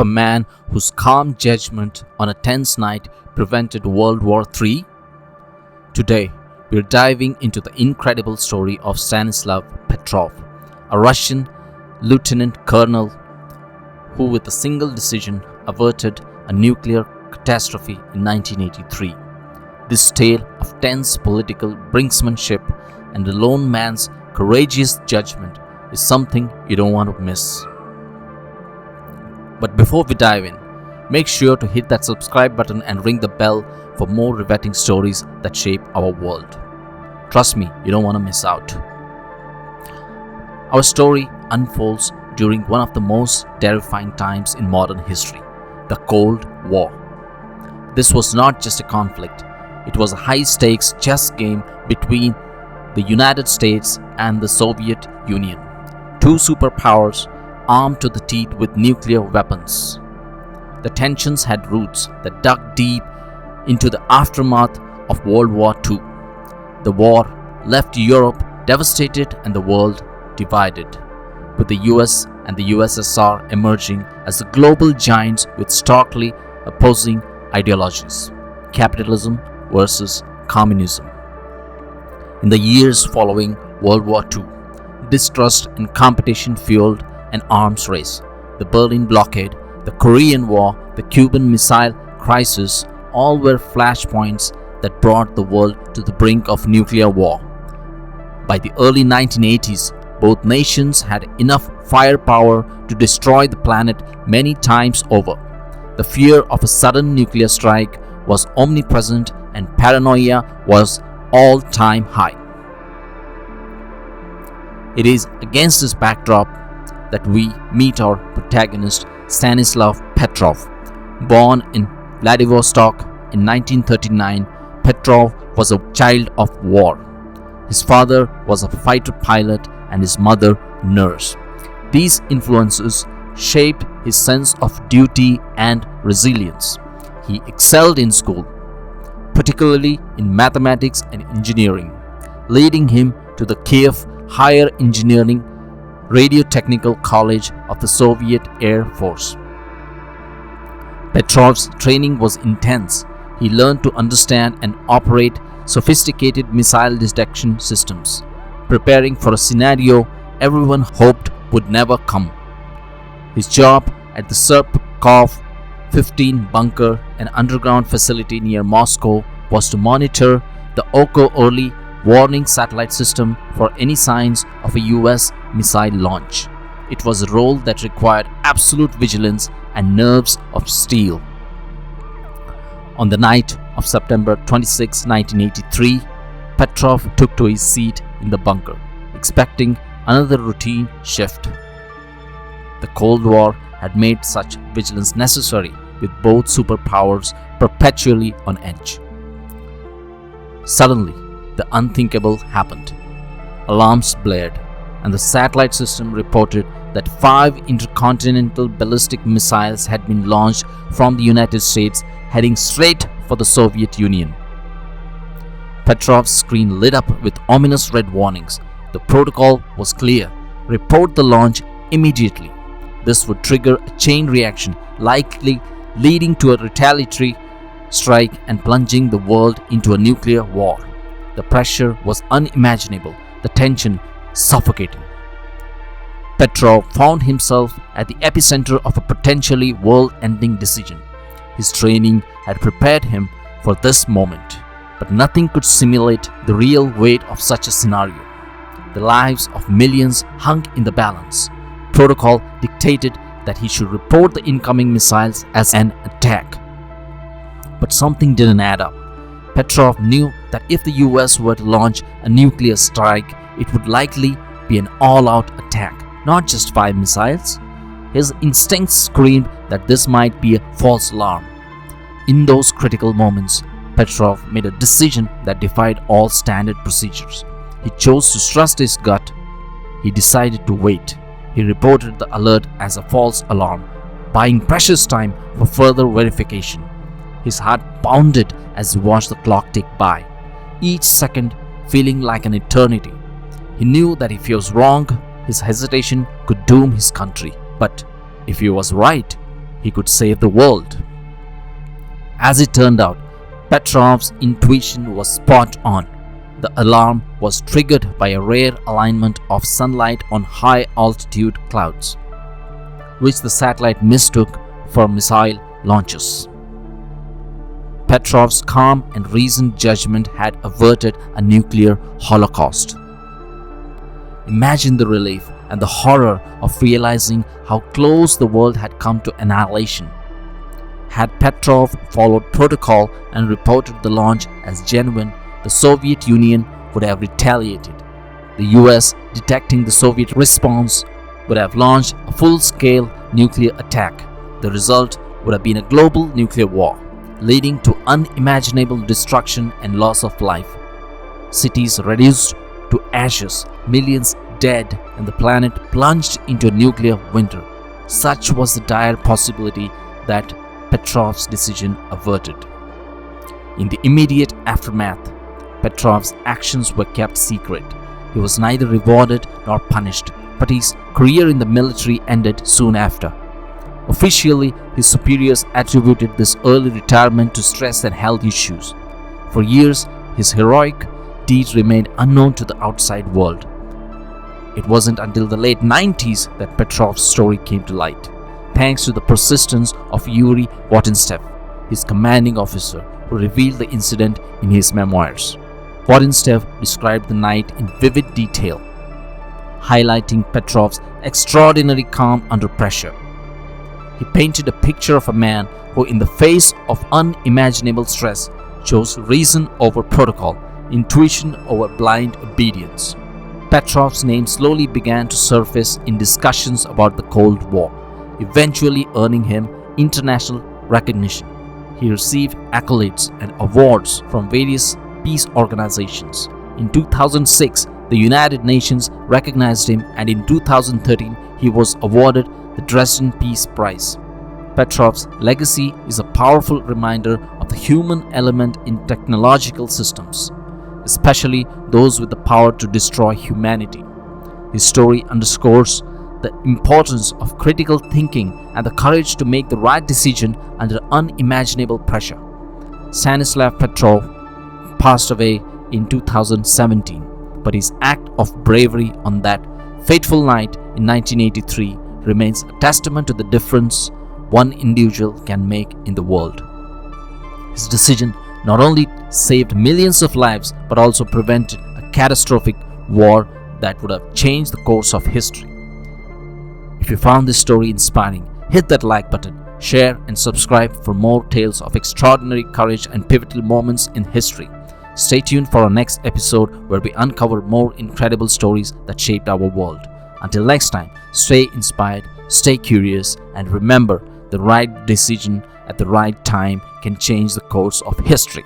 a man whose calm judgment on a tense night prevented World War III? Today, we're diving into the incredible story of Stanislav Petrov, a Russian lieutenant colonel who, with a single decision, averted a nuclear catastrophe in 1983. This tale of tense political brinksmanship and a lone man's courageous judgment is something you don't want to miss. But before we dive in, make sure to hit that subscribe button and ring the bell for more riveting stories that shape our world. Trust me, you don't want to miss out. Our story unfolds during one of the most terrifying times in modern history, the Cold War. This was not just a conflict, it was a high-stakes chess game between the United States and the Soviet Union, two superpowers armed to the teeth with nuclear weapons. The tensions had roots that dug deep into the aftermath of World War II. The war left Europe devastated and the world divided, with the US and the USSR emerging as the global giants with starkly opposing ideologies: capitalism versus communism. In the years following World War II, distrust and competition fueled an arms race. The Berlin blockade, the Korean War, the Cuban Missile Crisis, all were flashpoints that brought the world to the brink of nuclear war. By the early 1980s, both nations had enough firepower to destroy the planet many times over. The fear of a sudden nuclear strike was omnipresent and paranoia was all-time high. It is against this backdrop that we meet our protagonist, Stanislav Petrov. Born in Vladivostok in 1939, Petrov was a child of war. His father was a fighter pilot and his mother nurse. These influences shaped his sense of duty and resilience. He excelled in school, particularly in mathematics and engineering, leading him to the Kiev Higher Engineering Radio-Technical College of the Soviet Air Force. Petrov's training was intense. He learned to understand and operate sophisticated missile detection systems, preparing for a scenario everyone hoped would never come. His job at the Serpkov 15 bunker, an underground facility near Moscow, was to monitor the Oko early warning satellite system for any signs of a US missile launch. It was a role that required absolute vigilance and nerves of steel. On the night of September 26, 1983, Petrov took to his seat in the bunker, expecting another routine shift. The Cold War had made such vigilance necessary, with both superpowers perpetually on edge. Suddenly, the unthinkable happened. Alarms blared, and the satellite system reported that 5 intercontinental ballistic missiles had been launched from the United States, heading straight for the Soviet Union. Petrov's screen lit up with ominous red warnings. The protocol was clear: report the launch immediately. This would trigger a chain reaction, likely leading to a retaliatory strike and plunging the world into a nuclear war. The pressure was unimaginable, the tension suffocating. Petrov found himself at the epicenter of a potentially world-ending decision. His training had prepared him for this moment, but nothing could simulate the real weight of such a scenario. The lives of millions hung in the balance. Protocol dictated that he should report the incoming missiles as an attack. But something didn't add up. Petrov knew that if the US were to launch a nuclear strike, it would likely be an all-out attack, not just 5 missiles. His instincts screamed that this might be a false alarm. In those critical moments, Petrov made a decision that defied all standard procedures. He chose to trust his gut. He decided to wait. He reported the alert as a false alarm, buying precious time for further verification. His heart pounded as he watched the clock tick by, each second feeling like an eternity. He knew that if he was wrong, his hesitation could doom his country. But if he was right, he could save the world. As it turned out, Petrov's intuition was spot on. The alarm was triggered by a rare alignment of sunlight on high-altitude clouds, which the satellite mistook for missile launches. Petrov's calm and reasoned judgment had averted a nuclear holocaust. Imagine the relief and the horror of realizing how close the world had come to annihilation. Had Petrov followed protocol and reported the launch as genuine, the Soviet Union would have retaliated. The US, detecting the Soviet response, would have launched a full-scale nuclear attack. The result would have been a global nuclear war, leading to unimaginable destruction and loss of life. Cities reduced to ashes, millions dead, and the planet plunged into a nuclear winter. Such was the dire possibility that Petrov's decision averted. In the immediate aftermath, Petrov's actions were kept secret. He was neither rewarded nor punished, but his career in the military ended soon after. Officially, his superiors attributed this early retirement to stress and health issues. For years, his heroic deeds remained unknown to the outside world. It wasn't until the late 90s that Petrov's story came to light, thanks to the persistence of Yuri Votinstev, his commanding officer, who revealed the incident in his memoirs. Votinstev described the night in vivid detail, highlighting Petrov's extraordinary calm under pressure. He painted a picture of a man who, in the face of unimaginable stress, chose reason over protocol, intuition over blind obedience. Petrov's name slowly began to surface in discussions about the Cold War, eventually earning him international recognition. He received accolades and awards from various peace organizations. In 2006, the United Nations recognized him, and in 2013, he was awarded the Dresden Peace Prize. Petrov's legacy is a powerful reminder of the human element in technological systems, especially those with the power to destroy humanity. His story underscores the importance of critical thinking and the courage to make the right decision under unimaginable pressure. Stanislav Petrov passed away in 2017, but his act of bravery on that fateful night in 1983 remains a testament to the difference one individual can make in the world. His decision not only saved millions of lives but also prevented a catastrophic war that would have changed the course of history. If you found this story inspiring, hit that like button, share and subscribe for more tales of extraordinary courage and pivotal moments in history. Stay tuned for our next episode where we uncover more incredible stories that shaped our world. Until next time, stay inspired, stay curious, and remember, the right decision at the right time can change the course of history.